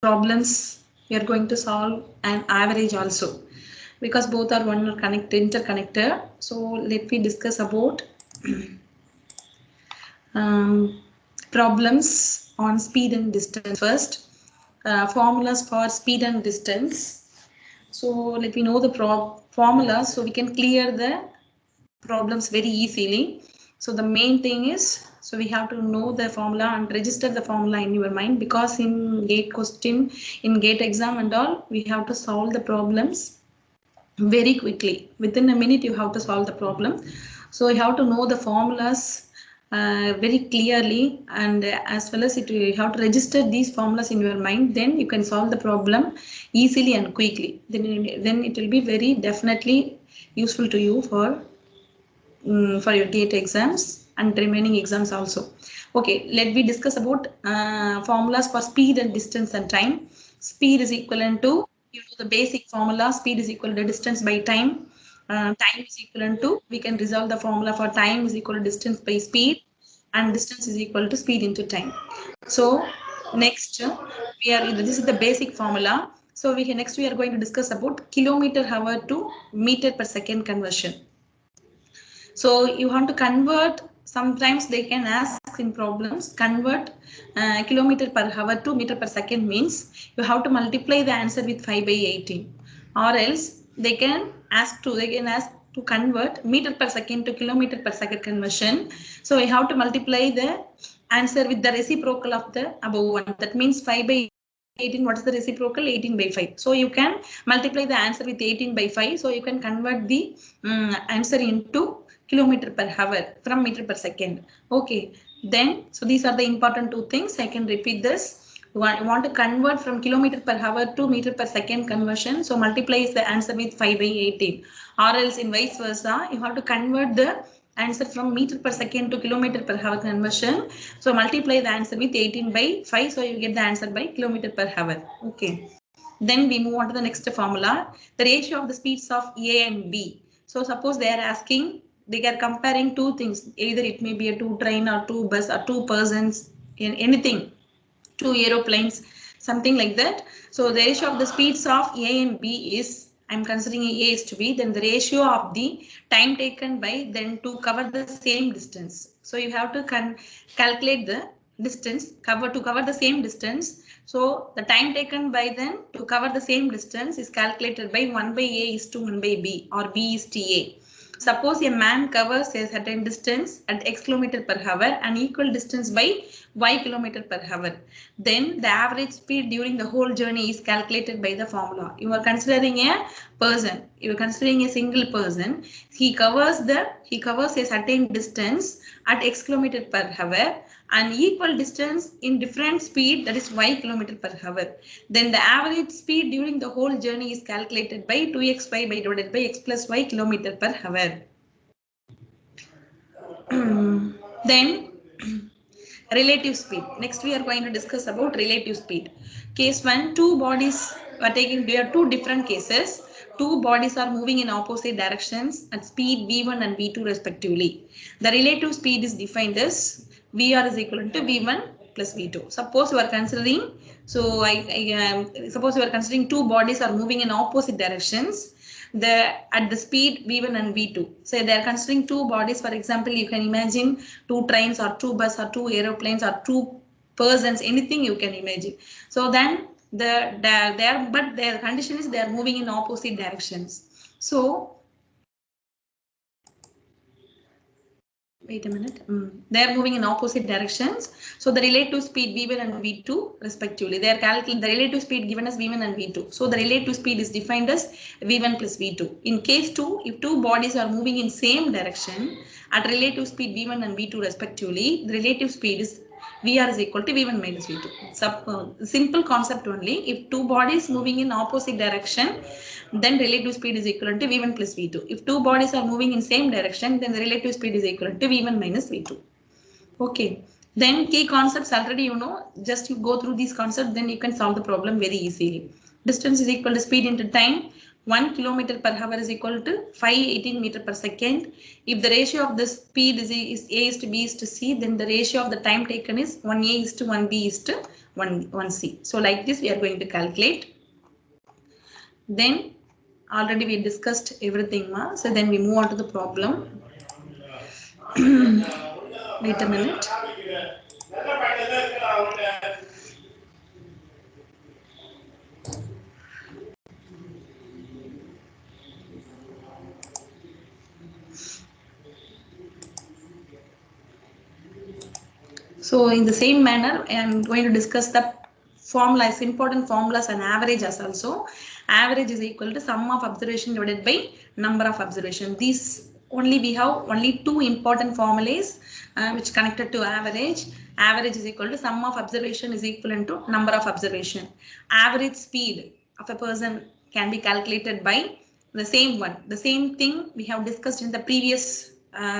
problems we are going to solve and average also, because both are one interconnected. So let me discuss about problems on speed and distance first. Formulas for speed and distance. So let me know the formula so we can clear the problems very easily. So the main thing is, so we have to know the formula and register the formula in your mind, because in GATE question, in GATE exam and all, we have to solve the problems very quickly. Within a minute you have to solve the problem. So you have to know the formulas very clearly, and as well as you have to register these formulas in your mind, then you can solve the problem easily and quickly. Then it will be very definitely useful to you for your GATE exams and remaining exams also. Okay, let me discuss about formulas for speed and distance and time. Speed is equivalent to, you know the basic formula, speed is equal to distance by time. Time is equivalent to, we can resolve the formula for time is equal to distance by speed, and distance is equal to speed into time. So next this is the basic formula. So next we are going to discuss about kilometer hour to meter per second conversion. So you want to convert, sometimes they can ask in problems, convert kilometer per hour to meter per second means you have to multiply the answer with 5 by 18, or else they can ask to convert meter per second to kilometer per second conversion. So we have to multiply the answer with the reciprocal of the above one. That means 5 by 18, what is the reciprocal? 18 by 5. So you can multiply the answer with 18 by 5. So you can convert the answer into kilometer per hour from meter per second. Okay, then so these are the important two things. I can repeat this. You want to convert from kilometer per hour to meter per second conversion. So multiply the answer with 5 by 18, or else in vice versa, you have to convert the answer from meter per second to kilometer per hour conversion. So multiply the answer with 18 by 5. So you get the answer by kilometer per hour. Okay. Then we move on to the next formula, the ratio of the speeds of A and B. So suppose they are asking, they are comparing two things, either it may be a two train or two bus or two persons, in anything, two aeroplanes, something like that. So the ratio of the speeds of A and B is, I'm considering A is to B, then the ratio of the time taken by then to cover the same distance. So you have to calculate the distance to cover the same distance. So the time taken by then to cover the same distance is calculated by 1 by A is to 1 by B, or B is to A. Suppose a man covers a certain distance at x kilometer per hour and equal distance by y kilometer per hour. Then the average speed during the whole journey is calculated by the formula. You are considering a person. You are considering a single person. He covers a certain distance at x kilometer per hour and equal distance in different speed, that is y kilometer per hour. Then the average speed during the whole journey is calculated by 2xy by divided by x plus y kilometer per hour. Then relative speed. Next we are going to discuss about relative speed. Case 1, two bodies are taking, there are two different cases. Two bodies are moving in opposite directions at speed v1 and v2 respectively. The relative speed is defined as Vr is equal to v1 plus v2. Suppose you are considering, suppose you are considering two bodies are moving in opposite directions at the speed v1 and v2. So they are considering two bodies. For example, you can imagine two trains or two bus or two aeroplanes or two persons, anything you can imagine. So then their condition is they are moving in opposite directions. So wait a minute. They are moving in opposite directions. So the relative speed v1 and v2 respectively. They are calculating the relative speed given as v1 and v2. So the relative speed is defined as v1 plus v2. In case 2, if two bodies are moving in same direction at relative speed v1 and v2 respectively, the relative speed is Vr is equal to v1 minus v2. Simple concept only. If two bodies moving in opposite direction, then relative speed is equivalent to v1 plus v2. If two bodies are moving in same direction, then the relative speed is equivalent to v1 minus v2. Okay. Then key concepts already you know. Just you go through these concepts, then you can solve the problem very easily. Distance is equal to speed into time. 1 kilometer per hour is equal to 518 meter per second. If the ratio of the speed is A is to B is to C, then the ratio of the time taken is 1A is to 1B is to 1C. So like this we are going to calculate. Then already we discussed everything, ma. So then we move on to the problem. Wait a minute. So in the same manner, I am going to discuss the formulas, important formulas and averages also. Average is equal to sum of observation divided by number of observation. These only we have only two important formulas which connected to average. Average is equal to sum of observation is equivalent to number of observation. Average speed of a person can be calculated by the same one. The same thing we have discussed in the previous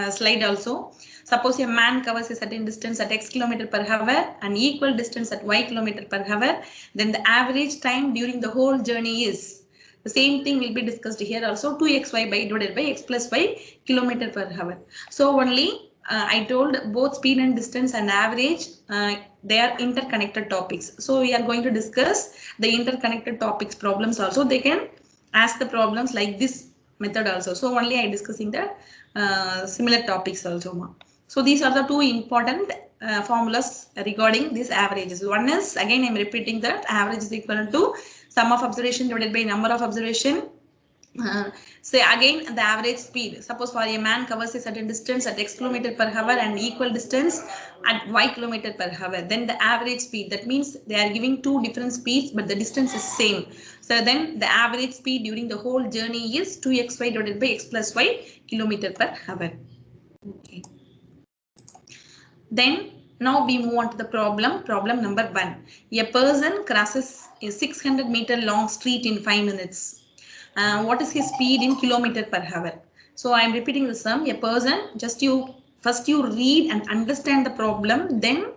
slide also. Suppose a man covers a certain distance at x kilometer per hour and equal distance at y kilometer per hour, then the average time during the whole journey is the same thing will be discussed here also, 2xy by divided by x plus y kilometer per hour. So only I told both speed and distance and average, they are interconnected topics. So we are going to discuss the interconnected topics problems also. They can ask the problems like this method also. So only I discussing the similar topics also. So these are the two important formulas regarding these averages. One is, again I am repeating that average is equal to sum of observation divided by number of observation. Say again the average speed. Suppose for a man covers a certain distance at x kilometer per hour and equal distance at y kilometer per hour. Then the average speed, that means they are giving two different speeds but the distance is same. So then the average speed during the whole journey is 2xy divided by x plus y kilometer per hour. Okay. Then now we move on to the problem. Problem number 1. A person crosses a 600 meter long street in 5 minutes. What is his speed in kilometer per hour? So I am repeating the sum. A person, first you read and understand the problem, then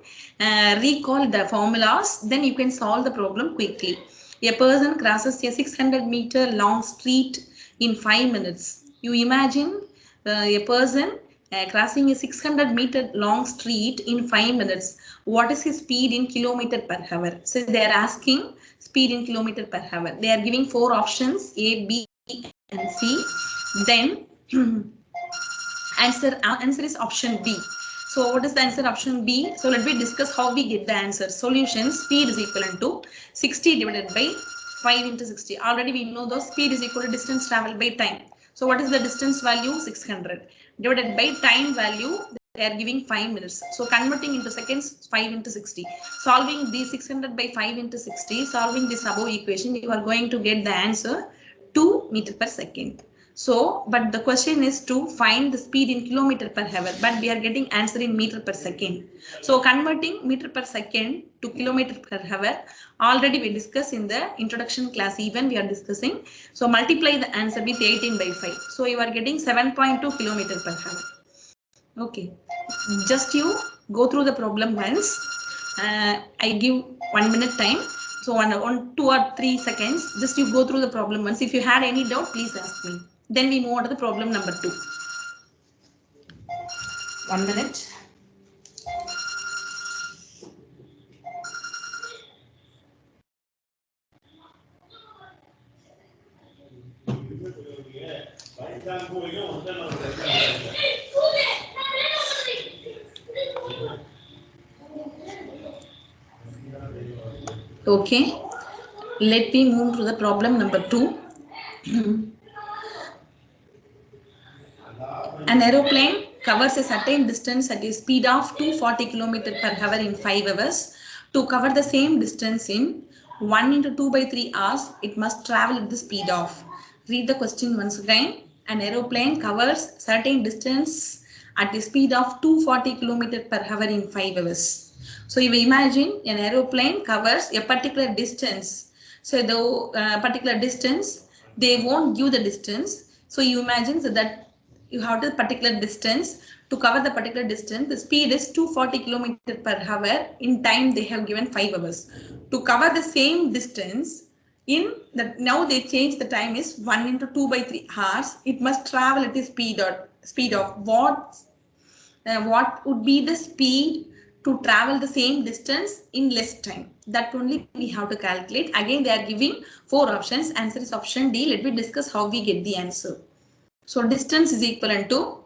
recall the formulas, then you can solve the problem quickly. A person crosses a 600 meter long street in 5 minutes. You imagine a person crossing a 600 meter long street in 5 minutes. What is his speed in kilometer per hour? So they are asking speed in kilometer per hour. They are giving 4 options, A, B, and C. Then answer is option B. So what is the answer option B? So let me discuss how we get the answer. Solution, speed is equivalent to 60 divided by 5 into 60. Already we know the speed is equal to distance traveled by time. So what is the distance value? 600 divided by time value. They are giving 5 minutes. So converting into seconds, 5 into 60. Solving the 600 by 5 into 60, solving this above equation, you are going to get the answer 2 meter per second. So, but the question is to find the speed in kilometer per hour, but we are getting answer in meter per second. So converting meter per second to kilometer per hour, already we discussed in the introduction class, even we are discussing. So multiply the answer with 18 by 5. So you are getting 7.2 kilometer per hour. Okay, just you go through the problem once. I give 1 minute time. So on 2 or 3 seconds, just you go through the problem once. If you had any doubt, please ask me. Then we move on to the problem number 2. 1 minute. Okay, let me move to the problem number 2. An aeroplane covers a certain distance at a speed of 240 km per hour in 5 hours. To cover the same distance in 1 into 2 by 3 hours, it must travel at the speed of. Read the question once again. An aeroplane covers certain distance at a speed of 240 km per hour in 5 hours. So you imagine an aeroplane covers a particular distance. So the particular distance, they won't give the distance. So you imagine that you have the particular distance. To cover the particular distance, the speed is 240 km per hour. In time, they have given 5 hours. To cover the same distance, In the now they change the time is 1 into 2 by 3 hours. It must travel at the speed of what would be the speed to travel the same distance in less time. That only we have to calculate. Again, they are giving 4 options. Answer is option D. Let me discuss how we get the answer. So distance is equivalent to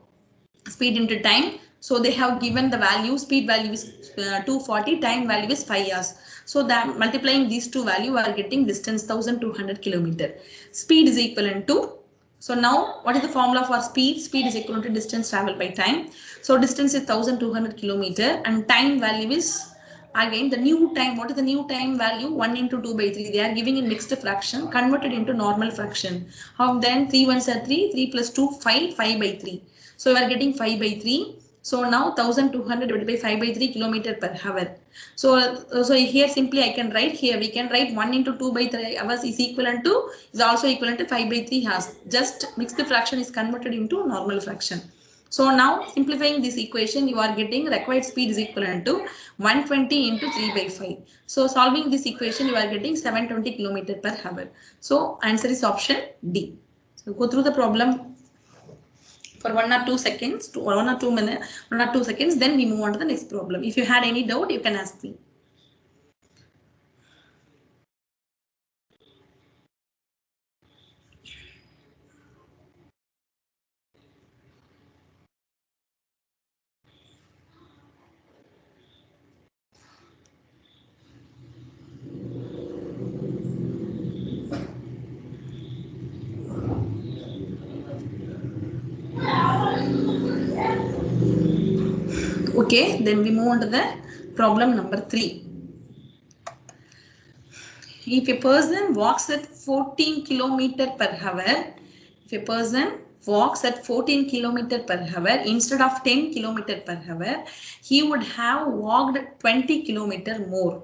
speed into time. So they have given the value, speed value is 240, time value is 5 hours. So that multiplying these two value, we are getting distance 1200 kilometer. Speed is equivalent to, so now what is the formula for speed? Speed is equivalent to distance traveled by time. So distance is 1200 kilometer and time value is, again the new time. What is the new time value? 1 into 2 by 3. They are giving in mixed fraction, converted into normal fraction. How then? 3 ones are 3, 3 plus 2, 5, 5 by 3. So we are getting 5 by 3. So now 1200 divided by 5 by 3 kilometer per hour. So here simply I can write, here we can write 1 into 2 by 3 hours is equivalent to, is also equivalent to 5 by 3 hours. Just mixed fraction is converted into normal fraction. So now simplifying this equation, you are getting required speed is equivalent to 120 into 3 by 5. So solving this equation, you are getting 720 kilometer per hour. So answer is option D. So go through the problem for 1 or 2 seconds, 1 or 2 minutes, 1 or 2 seconds, then we move on to the next problem. If you had any doubt, you can ask me. Okay, then we move on to the problem number 3. If a person walks at 14 kilometer per hour, if a person walks at 14 kilometer per hour instead of 10 kilometer per hour, he would have walked 20 kilometer more.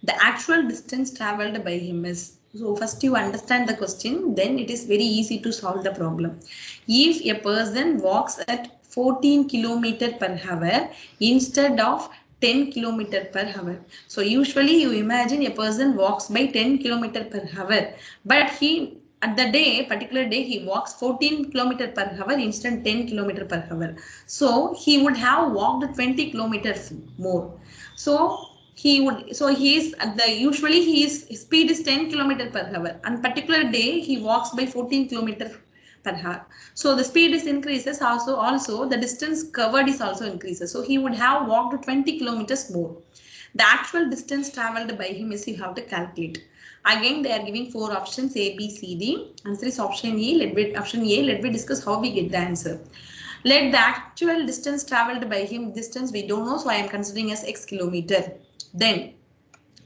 The actual distance traveled by him is, so first you understand the question, then it is very easy to solve the problem. If a person walks at 14 kilometer per hour instead of 10 kilometer per hour. So usually you imagine a person walks by 10 kilometer per hour, but he at the day, particular day, he walks 14 kilometer per hour instead of 10 kilometer per hour. So he would have walked 20 kilometers more. So he would, so he is at the, usually his speed is 10 kilometer per hour, and particular day he walks by 14 kilometer per hour. So the speed is increases, also the distance covered is also increases. So he would have walked 20 kilometers more. The actual distance traveled by him is, you have to calculate. Again, they are giving 4 options A, B, C, D. Answer is option E. Option A. Let me discuss how we get the answer. Let the actual distance traveled by him, distance we don't know, so I am considering as x kilometer. Then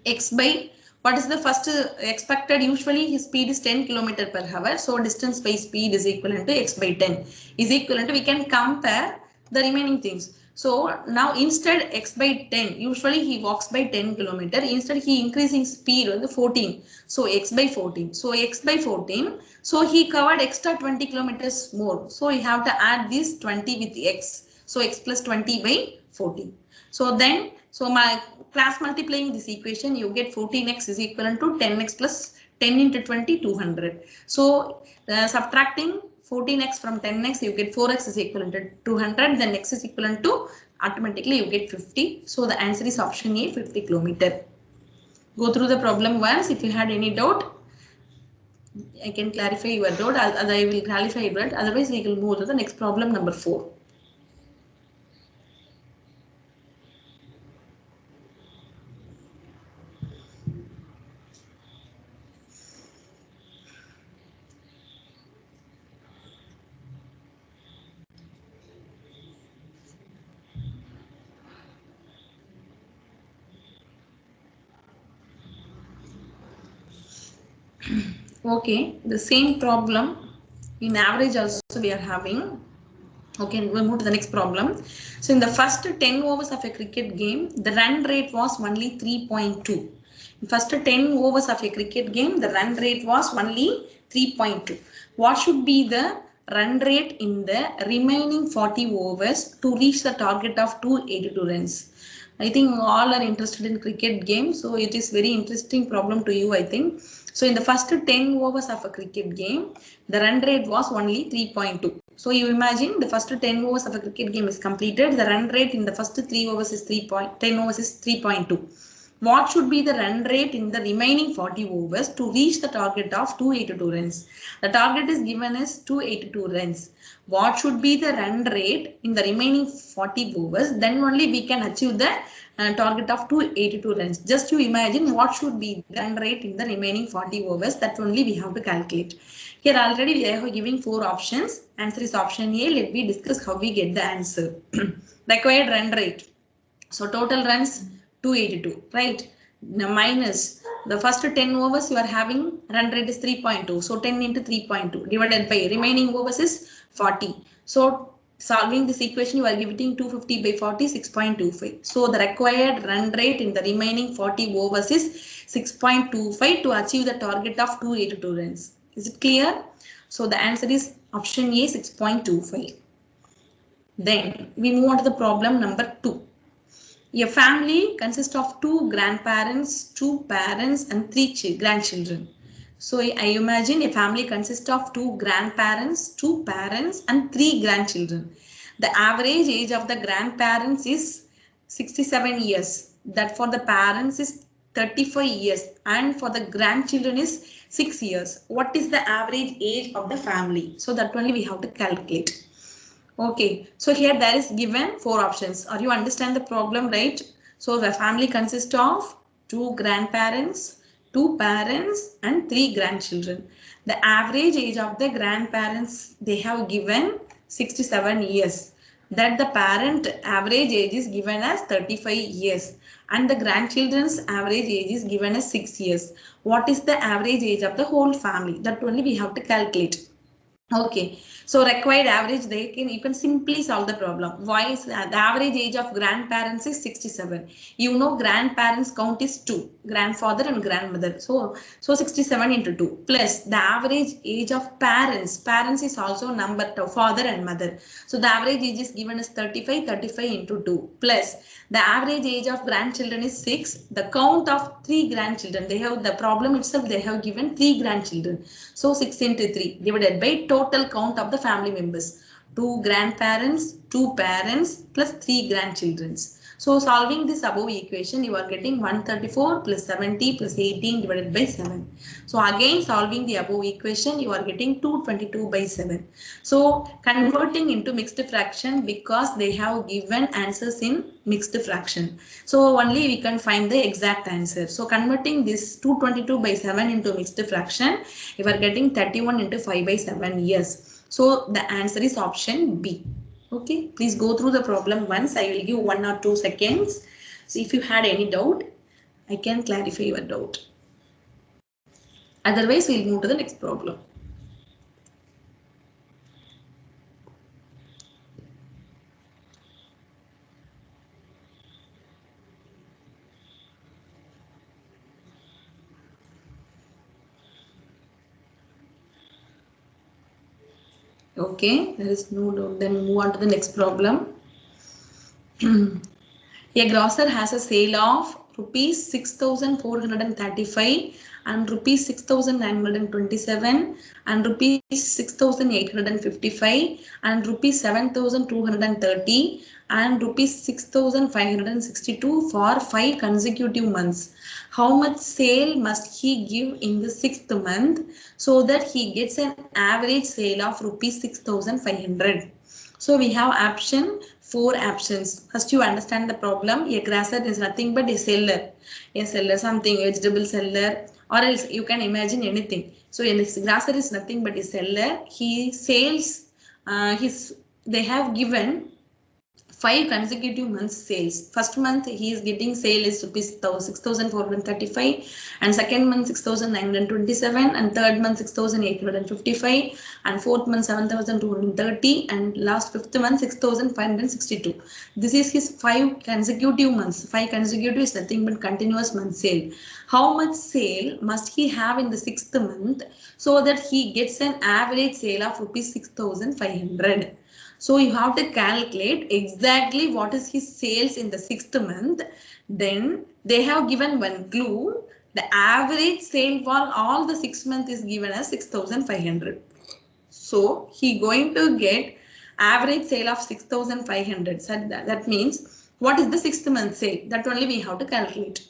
x by, what is the first expected? Usually his speed is 10 kilometer per hour. So distance by speed is equivalent to x by 10 is equivalent to, we can compare the remaining things. So now instead x by 10, usually he walks by 10 kilometer. Instead he increasing speed on the 14. So x by 14. So x by 14. So he covered extra 20 kilometers more. So you have to add this 20 with x. So x plus 20 by 14. So then, so my class multiplying this equation, you get 14x is equivalent to 10x plus 10 into 20, 200. So subtracting 14x from 10x, you get 4x is equivalent to 200. Then x is equivalent to, automatically you get 50. So the answer is option A, 50 kilometer. Go through the problem once. If you had any doubt, I can clarify your doubt. I will clarify it. Otherwise, we will move to the next problem number 4. Okay, the same problem in average also we are having. Okay, we'll move to the next problem. So in the first 10 overs of a cricket game, the run rate was only 3.2. In first 10 overs of a cricket game, the run rate was only 3.2. What should be the run rate in the remaining 40 overs to reach the target of 282 runs? I think all are interested in cricket game, so it is very interesting problem to you, I think. So in the first 10 overs of a cricket game, the run rate was only 3.2. So you imagine the first 10 overs of a cricket game is completed. The run rate in the first 3 overs is 10 overs is 3.2. What should be the run rate in the remaining 40 overs to reach the target of 282 runs? The target is given as 282 runs. What should be the run rate in the remaining 40 overs? Then only we can achieve the target of 282 runs. Just to imagine what should be the run rate in the remaining 40 overs. That only we have to calculate. Here already we are giving 4 options. Answer is option A. Let me discuss how we get the answer. Required run rate. So total runs 282, right? Now minus the first 10 overs you are having run rate is 3.2. So 10 into 3.2 divided by remaining overs is 40. So solving this equation you are giving 250 by 40 6.25. So the required run rate in the remaining 40 overs is 6.25 to achieve the target of 282 runs. Is it clear? So the answer is option A 6.25. Then we move on to the problem number 2. A family consists of 2 grandparents, 2 parents and 3 grandchildren. So I imagine a family consists of 2 grandparents, 2 parents and 3 grandchildren. The average age of the grandparents is 67 years. That for the parents is 35 years and for the grandchildren is 6 years. What is the average age of the family? So that only we have to calculate. Okay, so here there is given 4 options. Are you understand the problem, right? So the family consists of 2 grandparents, 2 parents and 3 grandchildren. The average age of the grandparents they have given 67 years. That the parent average age is given as 35 years and the grandchildren's average age is given as 6 years. What is the average age of the whole family? That only we have to calculate. Okay, so required average you can simply solve the problem. Why is that? The average age of grandparents is 67. You know grandparents count is 2, grandfather and grandmother. So 67 into 2 plus the average age of parents. Parents is also number of father and mother. So the average age is given as 35 into 2 plus the average age of grandchildren is 6. The count of 3 grandchildren. They have the problem itself. They have given 3 grandchildren. So 6 into 3 divided by total count of the family members. 2 grandparents, 2 parents plus 3 grandchildren. So solving this above equation, you are getting 134 plus 70 plus 18 divided by 7. So again solving the above equation, you are getting 222 by 7. So converting into mixed fraction because they have given answers in mixed fraction. So only we can find the exact answer. So converting this 222 by 7 into mixed fraction, you are getting 31 into 5 by 7 years. So the answer is option B. Okay, please go through the problem once. I will give 1 or 2 seconds. So if you had any doubt, I can clarify your doubt. Otherwise, we'll move to the next problem. Okay, there is no doubt. Then move on to the next problem. A grocer has a sale of rupees 6,435 and rupees 6,927 and rupees 6,855 and rupees 7,230 and rupees 6,562 for 5 consecutive months. How much sale must he give in the 6th month so that he gets an average sale of rupees 6,500? So we have option 4 options. First you understand the problem. A grocer is nothing but a seller. A seller, something, vegetable seller, or else you can imagine anything. So a grocer is nothing but a seller. He sells they have given 5 consecutive months sales. First month he is getting sale is rupees 6,435 and second month 6,927 and third month 6,855 and fourth month 7,230 and last 5th month 6,562. This is his 5 consecutive months. 5 consecutive is nothing but continuous month sale. How much sale must he have in the 6th month so that he gets an average sale of rupees 6,500? So you have to calculate exactly what is his sales in the 6th month. Then they have given one clue. The average sale for all the 6 months is given as 6,500. So he going to get average sale of 6,500. So that means what is the 6th month sale? That only we have to calculate.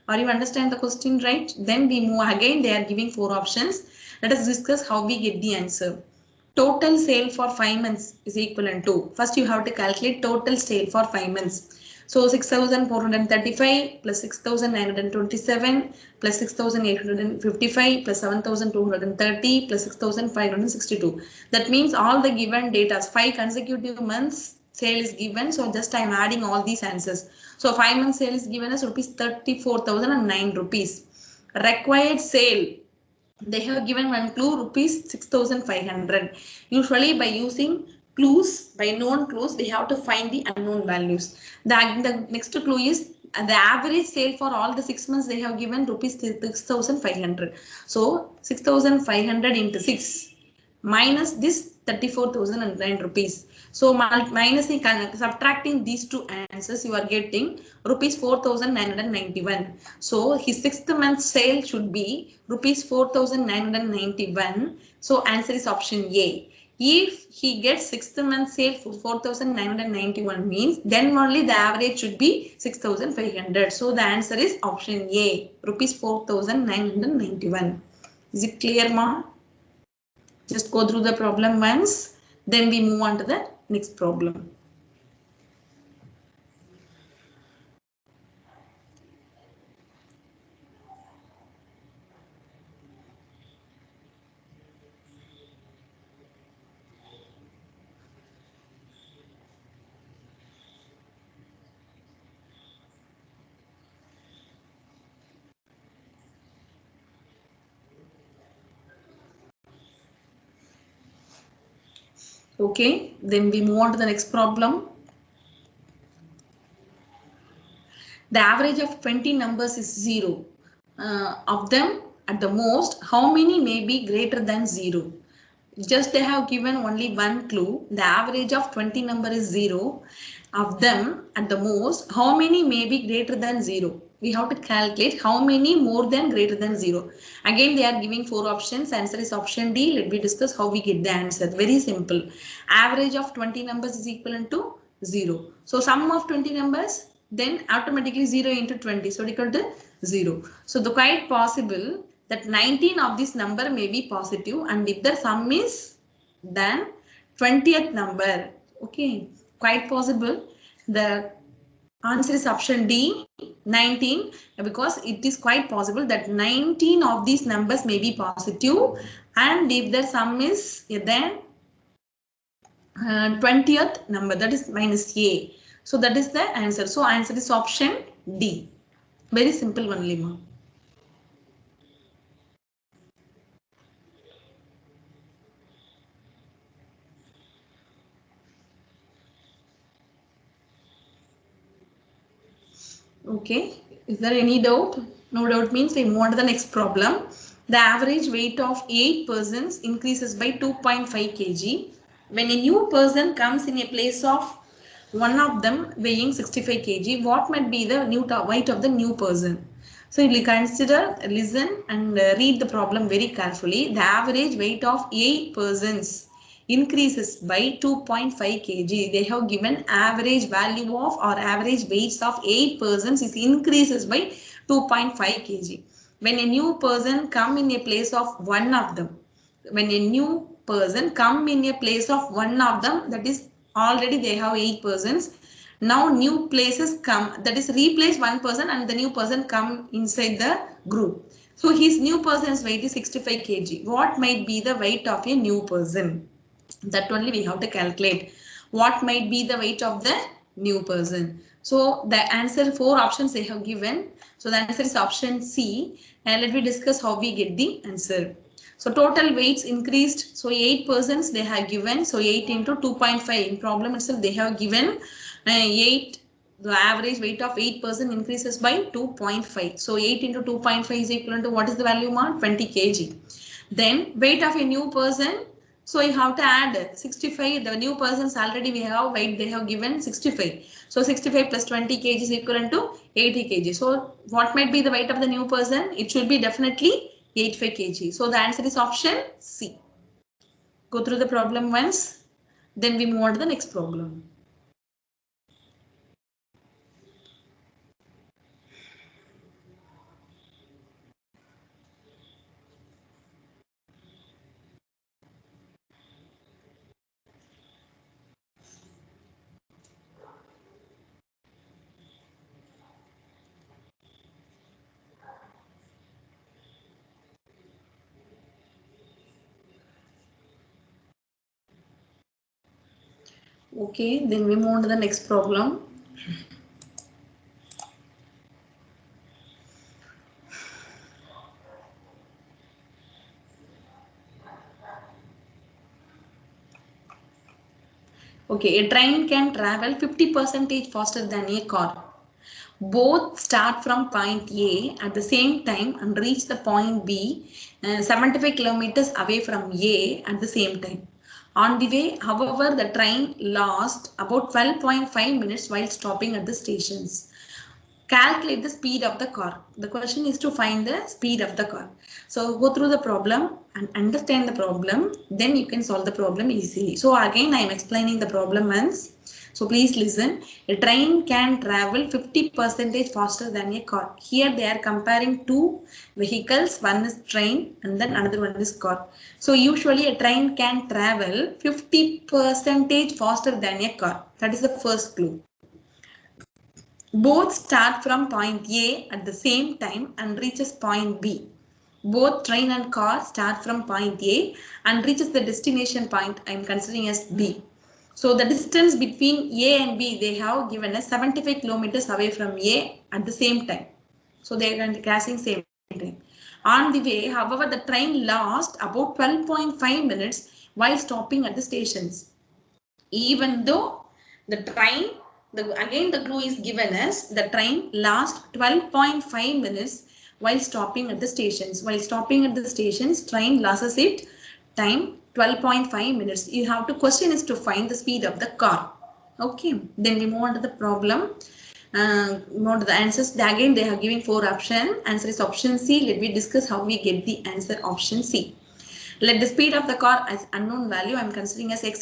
Are you understand the question, right? Then we move again. They are giving 4 options. Let us discuss how we get the answer. Total sale for 5 months is equivalent to, first you have to calculate total sale for 5 months. So 6,435 plus 6,927 plus 6,855 plus 7,230 plus 6,562. That means all the given data, 5 consecutive months sale is given. So just I am adding all these answers. So 5 months sale is given as rupees 34,009 rupees. Required sale, they have given one clue, rupees 6,500. Usually by using clues, by known clues, we have to find the unknown values. The next clue is the average sale for all the 6 months they have given rupees 6,500. So 6,500 into 6 minus this 34,009 rupees. So minusing, subtracting these two answers, you are getting rupees 4,991. So his 6th month sale should be rupees 4,991. So answer is option A. If he gets 6th month sale for 4,991 means then only the average should be 6,500. So the answer is option A, rupees 4,991. Is it clear, ma? Just go through the problem once, then we move on to the next problem. Okay, then we move on to the next problem. The average of 20 numbers is 0. Of them, at the most, how many may be greater than 0? Just they have given only one clue. The average of 20 number is 0. Of them, at the most, how many may be greater than 0? We have to calculate how many more than greater than 0. Again, they are giving 4 options. Answer is option D. Let me discuss how we get the answer. Very simple. Average of 20 numbers is equivalent to 0. So sum of 20 numbers, then automatically 0 into 20. So equal to 0. So the quite possible that 19 of this number may be positive, and if the sum is then 20th number, okay, quite possible. The answer is option D, 19, because it is quite possible that 19 of these numbers may be positive, and if the sum is then 20th number, that is minus A. So that is the answer. So answer is option D. Very simple only, ma. Okay, is there any doubt? No doubt means we move on to the next problem. The average weight of 8 persons increases by 2.5 kg. When a new person comes in a place of one of them weighing 65 kg, what might be the new weight of the new person? So you consider, listen and read the problem very carefully. The average weight of 8 persons increases by 2.5 kg. They have given average value of or average weights of 8 persons is increases by 2.5 kg. When a new person come in a place of one of them, when a new person come in a place of one of them, that is already they have 8 persons. Now new places come, that is replace one person and the new person come inside the group. So his new person's weight is 65 kg. What might be the weight of a new person? That only we have to calculate. What might be the weight of the new person? So the answer, 4 options they have given. So the answer is option C. And let me discuss how we get the answer. So total weights increased. So 8 persons they have given. So 8 into 2.5. In problem itself they have given 8. The average weight of 8 person increases by 2.5. So 8 into 2.5 is equivalent to what is the value, ma? 20 kg. Then weight of a new person. So you have to add 65. The new persons already we have weight, they have given 65. So 65 plus 20 kg is equivalent to 80 kg. So what might be the weight of the new person? It should be definitely 85 kg. So the answer is option C. Go through the problem once, then we move on to the next problem. Okay, then we move on to the next problem. Okay, a train can travel 50% faster than a car. Both start from point A at the same time and reach the point B 75 kilometers away from A at the same time. On the way, however, the train lost about 12.5 minutes while stopping at the stations. Calculate the speed of the car. The question is to find the speed of the car. So go through the problem and understand the problem, then you can solve the problem easily. So again, I am explaining the problem once. So please listen. A train can travel 50% faster than a car. Here they are comparing two vehicles. One is train and then another one is car. So usually a train can travel 50% faster than a car. That is the first clue. Both start from point A at the same time and reaches point B. Both train and car start from point A and reaches the destination point I am considering as B. So the distance between A and B, they have given us 75 kilometers away from A at the same time. So they are crossing same time. On the way, however, the train lost about 12.5 minutes while stopping at the stations. Even though the train, again the clue is given as the train lost 12.5 minutes while stopping at the stations. While stopping at the stations, train loses it time 12.5 minutes. You have to question is to find the speed of the car. Okay, then we move on to the problem. Move on to the answers. Again, they are giving 4 options. Answer is option C. Let me discuss how we get the answer option C. Let the speed of the car as unknown value I am considering as x